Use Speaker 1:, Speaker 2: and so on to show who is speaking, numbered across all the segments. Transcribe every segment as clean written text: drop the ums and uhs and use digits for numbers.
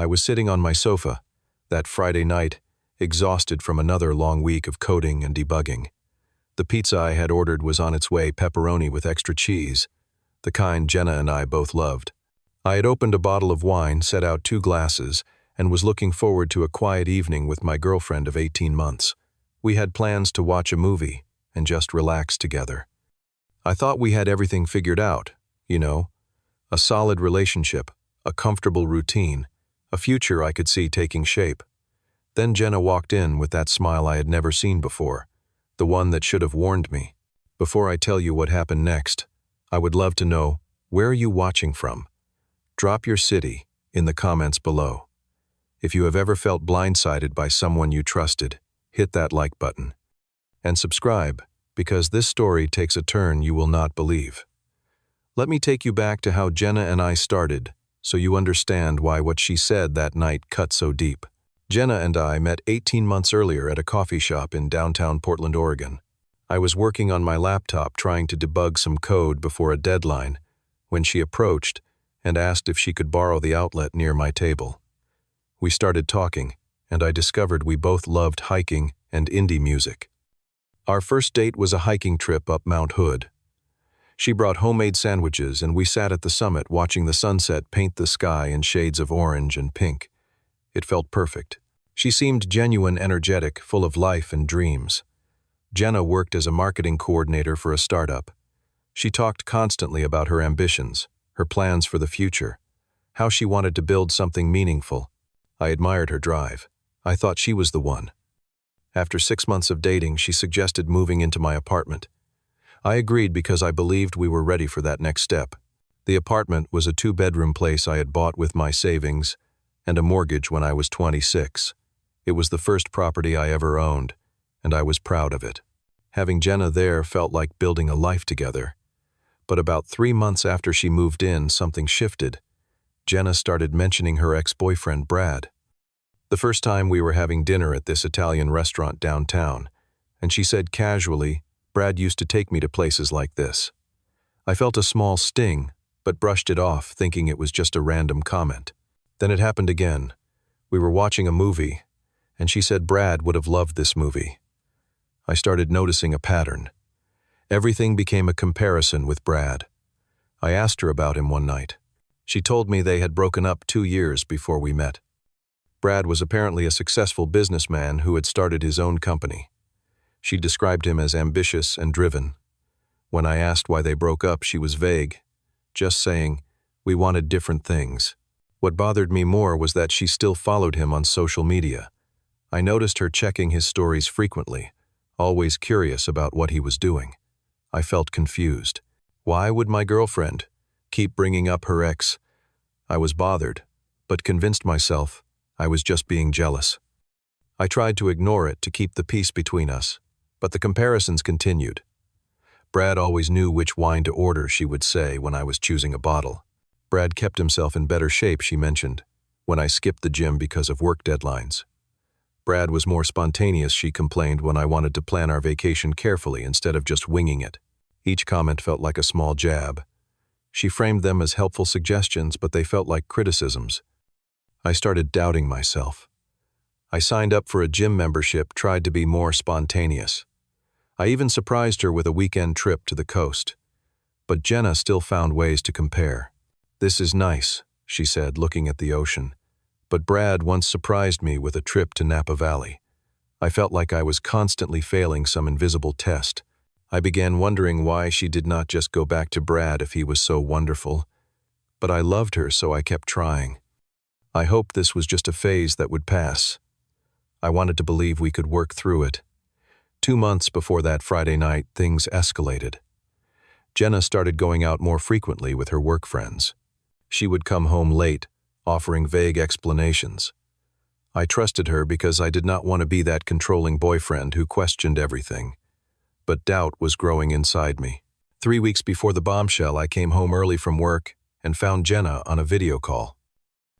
Speaker 1: I was sitting on my sofa, that Friday night, exhausted from another long week of coding and debugging. The pizza I had ordered was on its way, pepperoni with extra cheese, the kind Jenna and I both loved. I had opened a bottle of wine, set out 2 glasses, and was looking forward to a quiet evening with my girlfriend of 18 months. We had plans to watch a movie and just relax together. I thought we had everything figured out, a solid relationship, a comfortable routine, a future I could see taking shape. Then Jenna walked in with that smile I had never seen before, the one that should have warned me. Before I tell you what happened next, I would love to know, where are you watching from? Drop your city in the comments below. If you have ever felt blindsided by someone you trusted, hit that like button. And subscribe, because this story takes a turn you will not believe. Let me take you back to how Jenna and I started, so you understand why what she said that night cut so deep. Jenna and I met 18 months earlier at a coffee shop in downtown Portland, Oregon. I was working on my laptop trying to debug some code before a deadline when she approached and asked if she could borrow the outlet near my table. We started talking, and I discovered we both loved hiking and indie music. Our first date was a hiking trip up Mount Hood. She brought homemade sandwiches, and we sat at the summit watching the sunset paint the sky in shades of orange and pink. It felt perfect. She seemed genuine, energetic, full of life and dreams. Jenna worked as a marketing coordinator for a startup. She talked constantly about her ambitions, her plans for the future, how she wanted to build something meaningful. I admired her drive. I thought she was the one. After 6 months of dating, she suggested moving into my apartment. I agreed because I believed we were ready for that next step. The apartment was a 2-bedroom place I had bought with my savings and a mortgage when I was 26. It was the first property I ever owned, and I was proud of it. Having Jenna there felt like building a life together. But about 3 months after she moved in, something shifted. Jenna started mentioning her ex-boyfriend, Brad. The first time we were having dinner at this Italian restaurant downtown, and she said casually, "Brad used to take me to places like this." I felt a small sting, but brushed it off, thinking it was just a random comment. Then it happened again. We were watching a movie, and she said Brad would have loved this movie. I started noticing a pattern. Everything became a comparison with Brad. I asked her about him one night. She told me they had broken up 2 years before we met. Brad was apparently a successful businessman who had started his own company. She described him as ambitious and driven. When I asked why they broke up, she was vague, just saying, "We wanted different things." What bothered me more was that she still followed him on social media. I noticed her checking his stories frequently, always curious about what he was doing. I felt confused. Why would my girlfriend keep bringing up her ex? I was bothered, but convinced myself I was just being jealous. I tried to ignore it to keep the peace between us, but the comparisons continued. Brad always knew which wine to order, she would say when I was choosing a bottle. Brad kept himself in better shape, she mentioned, when I skipped the gym because of work deadlines. Brad was more spontaneous, she complained, when I wanted to plan our vacation carefully instead of just winging it. Each comment felt like a small jab. She framed them as helpful suggestions, but they felt like criticisms. I started doubting myself. I signed up for a gym membership, tried to be more spontaneous. I even surprised her with a weekend trip to the coast. But Jenna still found ways to compare. "This is nice," she said, looking at the ocean. But Brad once surprised me with a trip to Napa Valley. I felt like I was constantly failing some invisible test. I began wondering why she did not just go back to Brad if he was so wonderful. But I loved her, so I kept trying. I hoped this was just a phase that would pass. I wanted to believe we could work through it. 2 months before that Friday night, things escalated. Jenna started going out more frequently with her work friends. She would come home late, offering vague explanations. I trusted her because I did not want to be that controlling boyfriend who questioned everything. But doubt was growing inside me. 3 weeks before the bombshell, I came home early from work and found Jenna on a video call.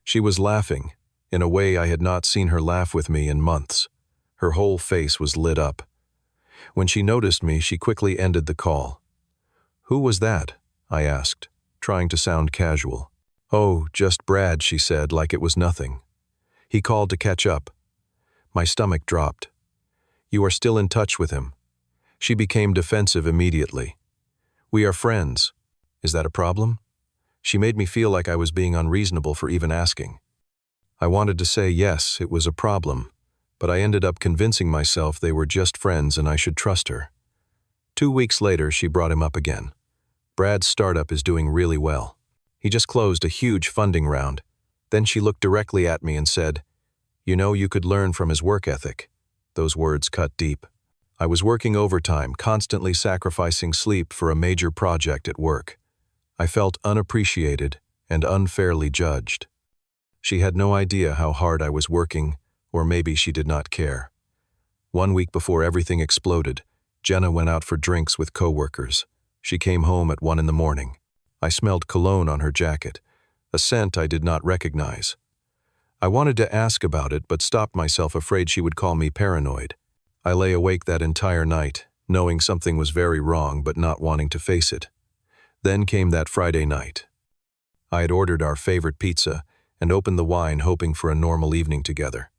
Speaker 1: She was laughing, in a way I had not seen her laugh with me in months. Her whole face was lit up. When she noticed me, she quickly ended the call. "Who was that?" I asked, trying to sound casual. "Oh, just Brad," she said, like it was nothing. He called to catch up. My stomach dropped. You are still in touch with him. She became defensive immediately. We are friends. Is that a problem? She made me feel like I was being unreasonable for even asking. I wanted to say yes, it was a problem, but I ended up convincing myself they were just friends and I should trust her. 2 weeks later, she brought him up again. Brad's startup is doing really well. He just closed a huge funding round. Then she looked directly at me and said, "You know, you could learn from his work ethic." Those words cut deep. I was working overtime, constantly sacrificing sleep for a major project at work. I felt unappreciated and unfairly judged. She had no idea how hard I was working, or maybe she did not care. 1 week before everything exploded, Jenna went out for drinks with coworkers. She came home at 1 in the morning. I smelled cologne on her jacket, a scent I did not recognize. I wanted to ask about it, but stopped myself, afraid she would call me paranoid. I lay awake that entire night, knowing something was very wrong but not wanting to face it. Then came that Friday night. I had ordered our favorite pizza and opened the wine, hoping for a normal evening together.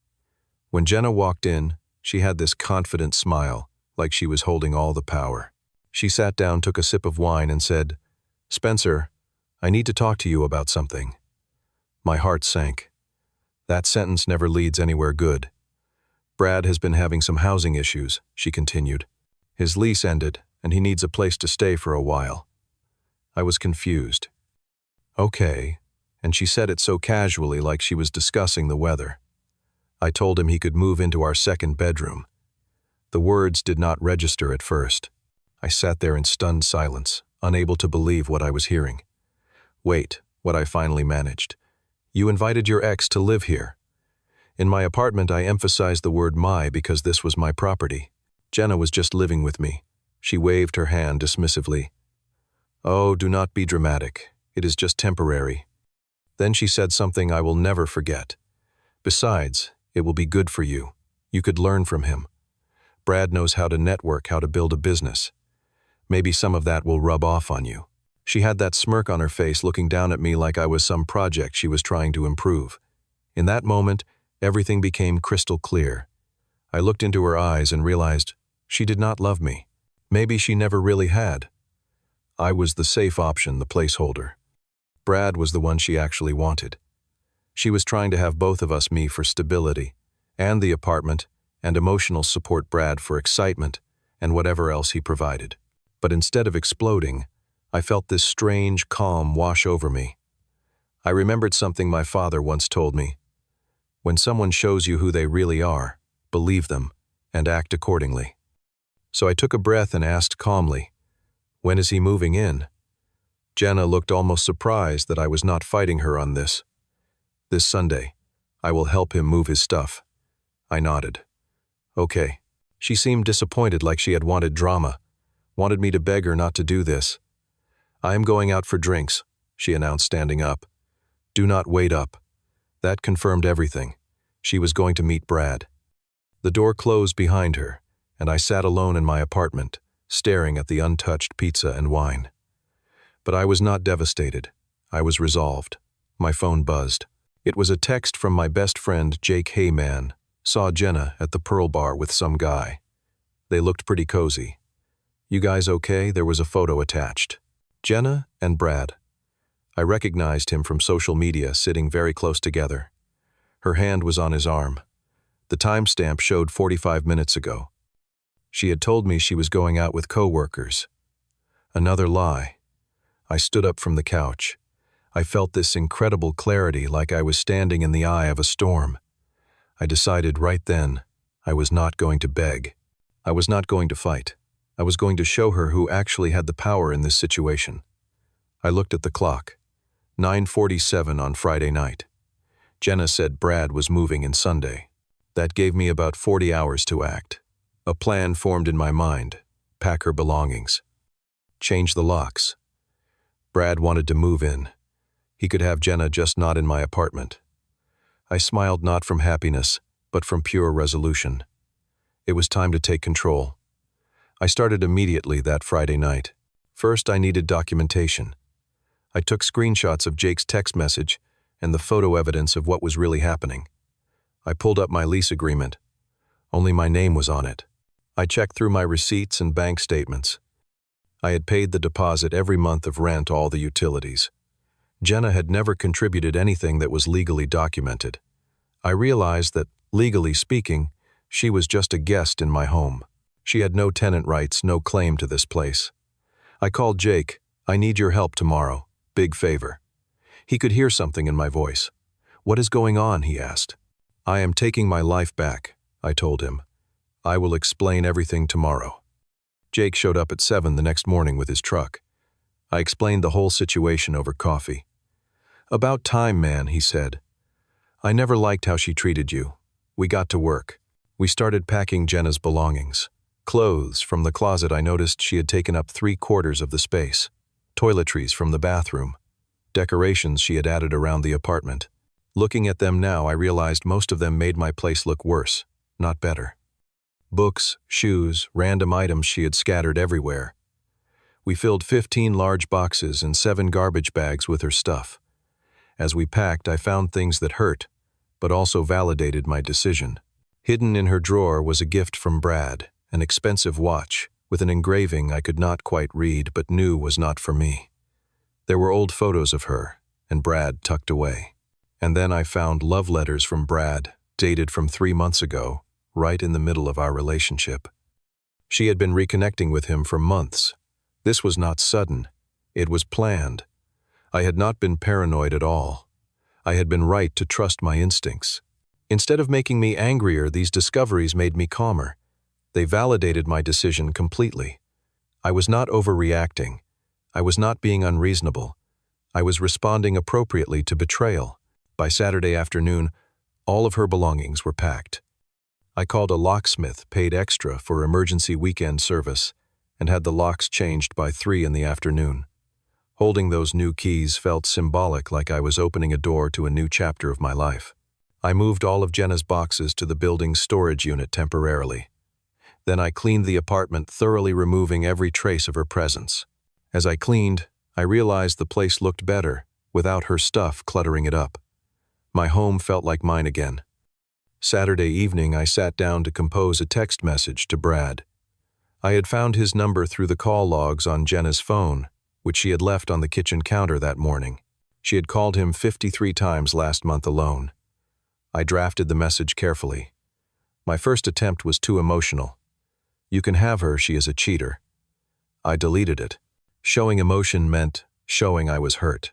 Speaker 1: When Jenna walked in, she had this confident smile, like she was holding all the power. She sat down, took a sip of wine, and said, "Spencer, I need to talk to you about something." My heart sank. That sentence never leads anywhere good. "Brad has been having some housing issues," she continued. "His lease ended, and he needs a place to stay for a while." I was confused. "Okay," and she said it so casually, like she was discussing the weather. I told him he could move into our second bedroom. The words did not register at first. I sat there in stunned silence, unable to believe what I was hearing. "Wait," what I finally managed. "You invited your ex to live here." In my apartment, I emphasized the word "my" because this was my property. Jenna was just living with me. She waved her hand dismissively. "Oh, do not be dramatic. It is just temporary." Then she said something I will never forget. "Besides, it will be good for you. You could learn from him. Brad knows how to network, how to build a business. Maybe some of that will rub off on you." She had that smirk on her face, looking down at me like I was some project she was trying to improve. In that moment, everything became crystal clear. I looked into her eyes and realized she did not love me. Maybe she never really had. I was the safe option, the placeholder. Brad was the one she actually wanted. She was trying to have both of us, me for stability, and the apartment, and emotional support, Brad for excitement, and whatever else he provided. But instead of exploding, I felt this strange calm wash over me. I remembered something my father once told me. When someone shows you who they really are, believe them, and act accordingly. So I took a breath and asked calmly, "When is he moving in?" Jenna looked almost surprised that I was not fighting her on this. "This Sunday. I will help him move his stuff." I nodded. "Okay." She seemed disappointed, like she had wanted drama, wanted me to beg her not to do this. "I am going out for drinks," she announced, standing up. "Do not wait up." That confirmed everything. She was going to meet Brad. The door closed behind her, and I sat alone in my apartment, staring at the untouched pizza and wine. But I was not devastated. I was resolved. My phone buzzed. It was a text from my best friend, Jake. "Hey man, saw Jenna at the Pearl Bar with some guy. They looked pretty cozy. You guys okay?" There was a photo attached. Jenna and Brad. I recognized him from social media, sitting very close together. Her hand was on his arm. The timestamp showed 45 minutes ago. She had told me she was going out with coworkers. Another lie. I stood up from the couch. I felt this incredible clarity, like I was standing in the eye of a storm. I decided right then I was not going to beg. I was not going to fight. I was going to show her who actually had the power in this situation. I looked at the clock. 9:47 on Friday night. Jenna said Brad was moving in Sunday. That gave me about 40 hours to act. A plan formed in my mind. Pack her belongings. Change the locks. Brad wanted to move in. He could have Jenna, just not in my apartment. I smiled, not from happiness, but from pure resolution. It was time to take control. I started immediately that Friday night. First, I needed documentation. I took screenshots of Jake's text message and the photo evidence of what was really happening. I pulled up my lease agreement. Only my name was on it. I checked through my receipts and bank statements. I had paid the deposit every month of rent, all the utilities. Jenna had never contributed anything that was legally documented. I realized that, legally speaking, she was just a guest in my home. She had no tenant rights, no claim to this place. I called Jake. I need your help tomorrow. Big favor. He could hear something in my voice. What is going on? He asked. I am taking my life back, I told him. I will explain everything tomorrow. Jake showed up at 7 the next morning with his truck. I explained the whole situation over coffee. About time, man, he said. I never liked how she treated you. We got to work. We started packing Jenna's belongings. Clothes from the closet. I noticed she had taken up 3/4 of the space. Toiletries from the bathroom. Decorations she had added around the apartment. Looking at them now, I realized most of them made my place look worse, not better. Books, shoes, random items she had scattered everywhere. We filled 15 large boxes and 7 garbage bags with her stuff. As we packed, I found things that hurt, but also validated my decision. Hidden in her drawer was a gift from Brad, an expensive watch, with an engraving I could not quite read but knew was not for me. There were old photos of her, and Brad tucked away. And then I found love letters from Brad, dated from 3 months ago, right in the middle of our relationship. She had been reconnecting with him for months. This was not sudden. It was planned. I had not been paranoid at all. I had been right to trust my instincts. Instead of making me angrier, these discoveries made me calmer. They validated my decision completely. I was not overreacting. I was not being unreasonable. I was responding appropriately to betrayal. By Saturday afternoon, all of her belongings were packed. I called a locksmith, paid extra for emergency weekend service, and had the locks changed by 3 in the afternoon. Holding those new keys felt symbolic, like I was opening a door to a new chapter of my life. I moved all of Jenna's boxes to the building's storage unit temporarily. Then I cleaned the apartment, thoroughly removing every trace of her presence. As I cleaned, I realized the place looked better, without her stuff cluttering it up. My home felt like mine again. Saturday evening, I sat down to compose a text message to Brad. I had found his number through the call logs on Jenna's phone, which she had left on the kitchen counter that morning. She had called him 53 times last month alone. I drafted the message carefully. My first attempt was too emotional. You can have her, she is a cheater. I deleted it. Showing emotion meant showing I was hurt.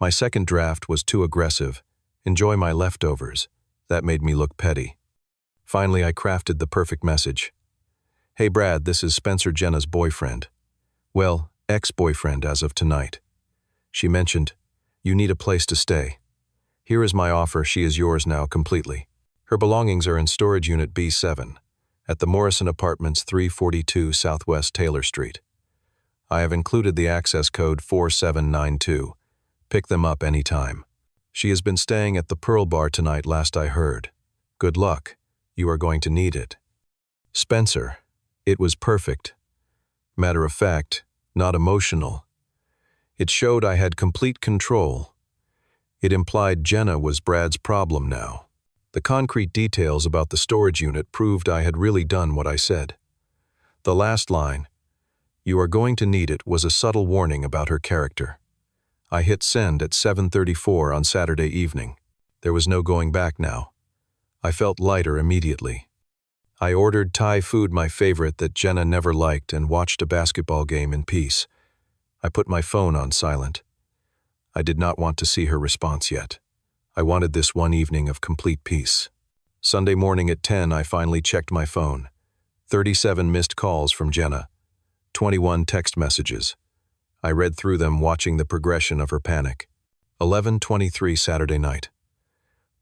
Speaker 1: My second draft was too aggressive. Enjoy my leftovers. That made me look petty. Finally, I crafted the perfect message. Hey Brad, this is Spencer, Jenna's boyfriend. Well, ex-boyfriend as of tonight. She mentioned, you need a place to stay. Here is my offer, she is yours now completely. Her belongings are in storage unit B7, at the Morrison Apartments 342 Southwest Taylor Street. I have included the access code 4792. Pick them up anytime. She has been staying at the Pearl Bar tonight last I heard. Good luck. You are going to need it. Spencer. It was perfect. Matter of fact, not emotional. It showed I had complete control. It implied Jenna was Brad's problem now. The concrete details about the storage unit proved I had really done what I said. The last line, you are going to need it, was a subtle warning about her character. I hit send at 7:34 on Saturday evening. There was no going back now. I felt lighter immediately. I ordered Thai food, my favorite, that Jenna never liked, and watched a basketball game in peace. I put my phone on silent. I did not want to see her response yet. I wanted this one evening of complete peace. Sunday morning at 10, I finally checked my phone. 37 missed calls from Jenna. 21 text messages. I read through them, watching the progression of her panic. 11:23 Saturday night.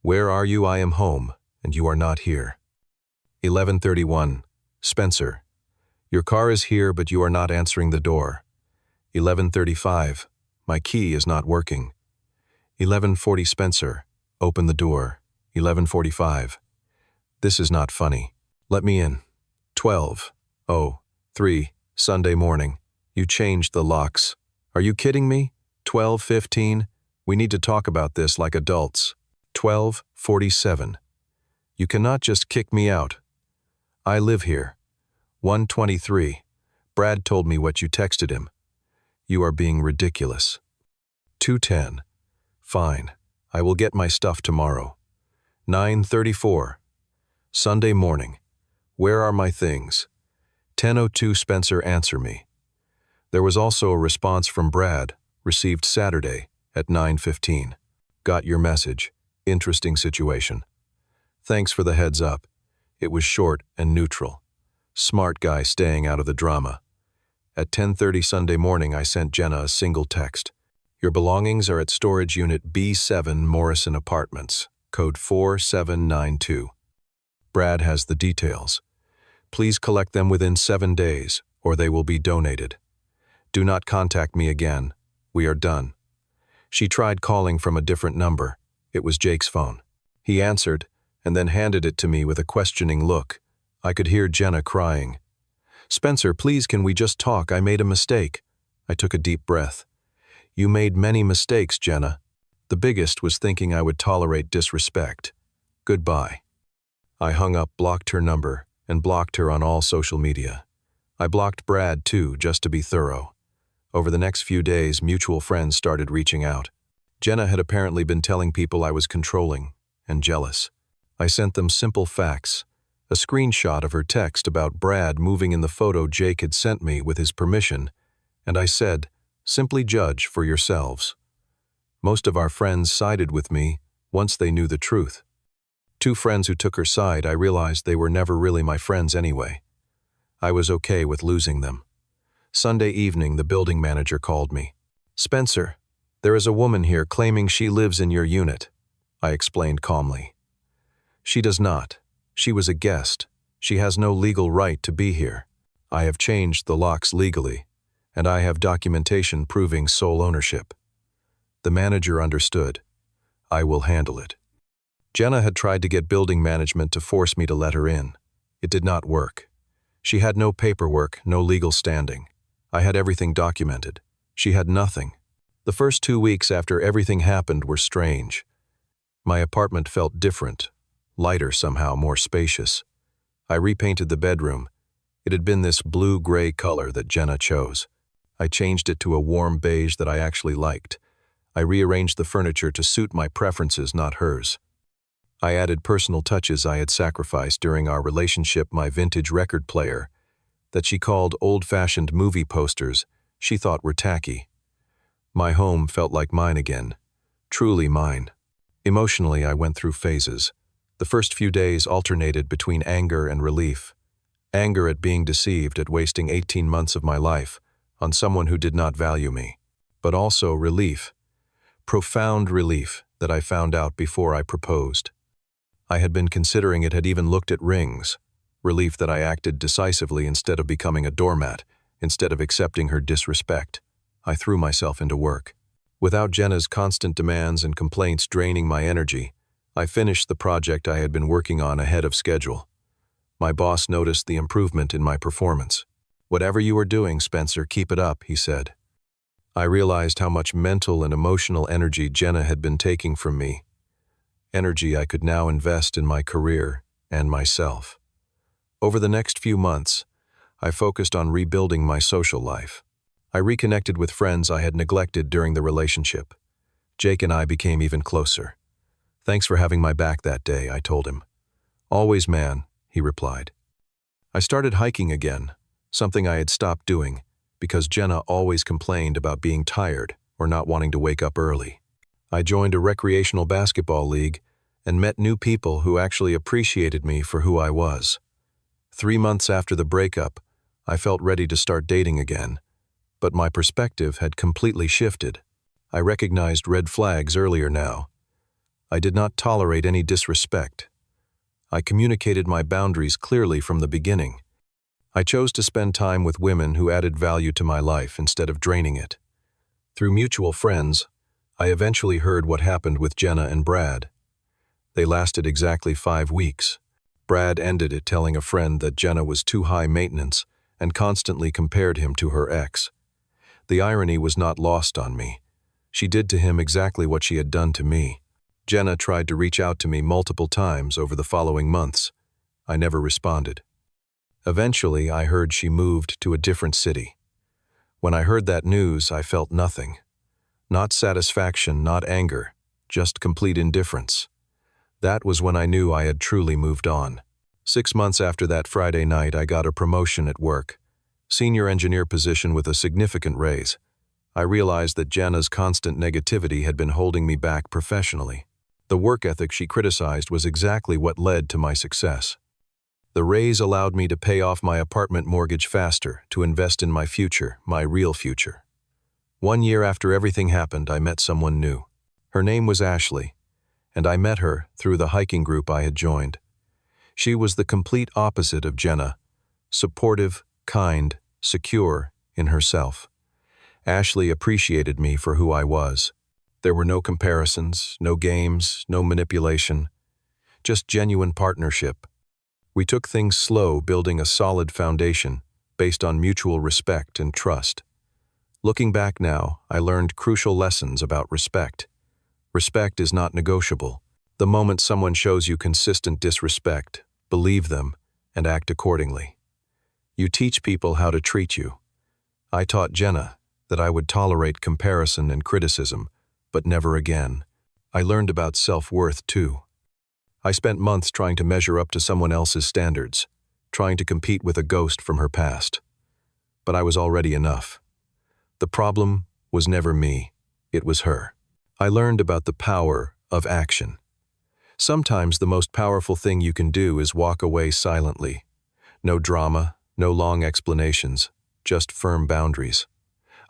Speaker 1: Where are you? I am home, and you are not here. 11:31. Spencer. Your car is here, but you are not answering the door. 11:35. My key is not working. 11:40. Spencer. Open the door. 11:45. This is not funny. Let me in. 12:03. Sunday morning. You changed the locks. Are you kidding me? 12:15. We need to talk about this like adults. 12:47. You cannot just kick me out. I live here. 123. Brad told me what you texted him. You are being ridiculous. 210. Fine. I will get my stuff tomorrow. 9:34. Sunday morning. Where are my things? 10:02. Spencer, answer me. There was also a response from Brad, received Saturday at 9:15. Got your message. Interesting situation. Thanks for the heads up. It was short and neutral. Smart guy staying out of the drama. At 10:30 Sunday morning, I sent Jenna a single text. Your belongings are at storage unit B7 Morrison Apartments, code 4792. Brad has the details. Please collect them within 7 days, or they will be donated. Do not contact me again. We are done. She tried calling from a different number. It was Jake's phone. He answered, and then handed it to me with a questioning look. I could hear Jenna crying. Spencer, please, can we just talk? I made a mistake. I took a deep breath. You made many mistakes, Jenna. The biggest was thinking I would tolerate disrespect. Goodbye. I hung up, blocked her number, and blocked her on all social media. I blocked Brad too, just to be thorough. Over the next few days, mutual friends started reaching out. Jenna had apparently been telling people I was controlling and jealous. I sent them simple facts, a screenshot of her text about Brad moving in the photo Jake had sent me with his permission, and I said, simply judge for yourselves. Most of our friends sided with me once they knew the truth. 2 friends who took her side, I realized they were never really my friends anyway. I was okay with losing them. Sunday evening, the building manager called me. Spencer, there is a woman here claiming she lives in your unit. I explained calmly. She does not. She was a guest. She has no legal right to be here. I have changed the locks legally, and I have documentation proving sole ownership. The manager understood. I will handle it. Jenna had tried to get building management to force me to let her in. It did not work. She had no paperwork, no legal standing. I had everything documented. She had nothing. The first 2 weeks after everything happened were strange. My apartment felt different, lighter somehow, more spacious. I repainted the bedroom. It had been this blue-gray color that Jenna chose. I changed it to a warm beige that I actually liked. I rearranged the furniture to suit my preferences, not hers. I added personal touches I had sacrificed during our relationship, my vintage record player, that she called old-fashioned movie posters she thought were tacky. My home felt like mine again, truly mine. Emotionally, I went through phases. The first few days alternated between anger and relief. Anger at being deceived, at wasting 18 months of my life on someone who did not value me. But also relief. Profound relief that I found out before I proposed. I had been considering it, had even looked at rings. Relief that I acted decisively instead of becoming a doormat, instead of accepting her disrespect. I threw myself into work. Without Jenna's constant demands and complaints draining my energy, I finished the project I had been working on ahead of schedule. My boss noticed the improvement in my performance. Whatever you are doing, Spencer, keep it up, he said. I realized how much mental and emotional energy Jenna had been taking from me. Energy I could now invest in my career and myself. Over the next few months, I focused on rebuilding my social life. I reconnected with friends I had neglected during the relationship. Jake and I became even closer. Thanks for having my back that day, I told him. Always, man, he replied. I started hiking again, something I had stopped doing because Jenna always complained about being tired or not wanting to wake up early. I joined a recreational basketball league and met new people who actually appreciated me for who I was. 3 months after the breakup, I felt ready to start dating again, but my perspective had completely shifted. I recognized red flags earlier now. I did not tolerate any disrespect. I communicated my boundaries clearly from the beginning. I chose to spend time with women who added value to my life instead of draining it. Through mutual friends, I eventually heard what happened with Jenna and Brad. They lasted exactly 5 weeks. Brad ended it telling a friend that Jenna was too high maintenance and constantly compared him to her ex. The irony was not lost on me. She did to him exactly what she had done to me. Jenna tried to reach out to me multiple times over the following months. I never responded. Eventually, I heard she moved to a different city. When I heard that news, I felt nothing. Not satisfaction, not anger, just complete indifference. That was when I knew I had truly moved on. 6 months after that Friday night, I got a promotion at work. Senior engineer position with a significant raise. I realized that Jenna's constant negativity had been holding me back professionally. The work ethic she criticized was exactly what led to my success. The raise allowed me to pay off my apartment mortgage faster, to invest in my future, my real future. 1 year after everything happened, I met someone new. Her name was Ashley, and I met her through the hiking group I had joined. She was the complete opposite of Jenna, supportive, kind, secure in herself. Ashley appreciated me for who I was. There were no comparisons, no games, no manipulation, just genuine partnership. We took things slow, building a solid foundation based on mutual respect and trust. Looking back now, I learned crucial lessons about respect. Respect is not negotiable. The moment someone shows you consistent disrespect, believe them and act accordingly. You teach people how to treat you. I taught Jenna that I would tolerate comparison and criticism, but never again. I learned about self-worth too. I spent months trying to measure up to someone else's standards, trying to compete with a ghost from her past. But I was already enough. The problem was never me, it was her. I learned about the power of action. Sometimes the most powerful thing you can do is walk away silently. No drama, no long explanations, just firm boundaries.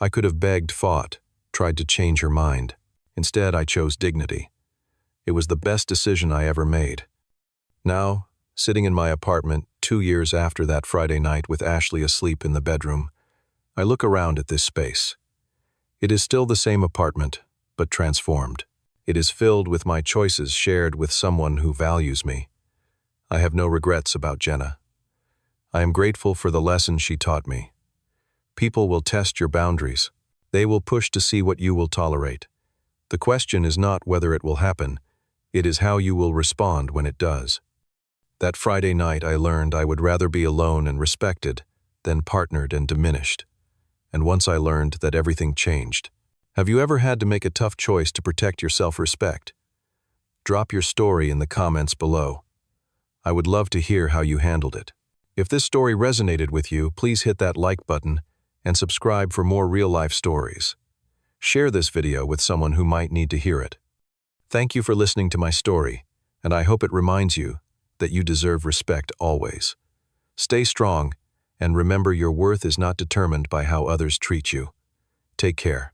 Speaker 1: I could have begged, fought, tried to change her mind. Instead, I chose dignity. It was the best decision I ever made. Now, sitting in my apartment 2 years after that Friday night with Ashley asleep in the bedroom, I look around at this space. It is still the same apartment, but transformed. It is filled with my choices shared with someone who values me. I have no regrets about Jenna. I am grateful for the lesson she taught me. People will test your boundaries. They will push to see what you will tolerate. The question is not whether it will happen, it is how you will respond when it does. That Friday night I learned I would rather be alone and respected than partnered and diminished. And once I learned that everything changed. Have you ever had to make a tough choice to protect your self-respect? Drop your story in the comments below. I would love to hear how you handled it. If this story resonated with you, please hit that like button and subscribe for more real-life stories. Share this video with someone who might need to hear it. Thank you for listening to my story, and I hope it reminds you that you deserve respect always. Stay strong, and remember your worth is not determined by how others treat you. Take care.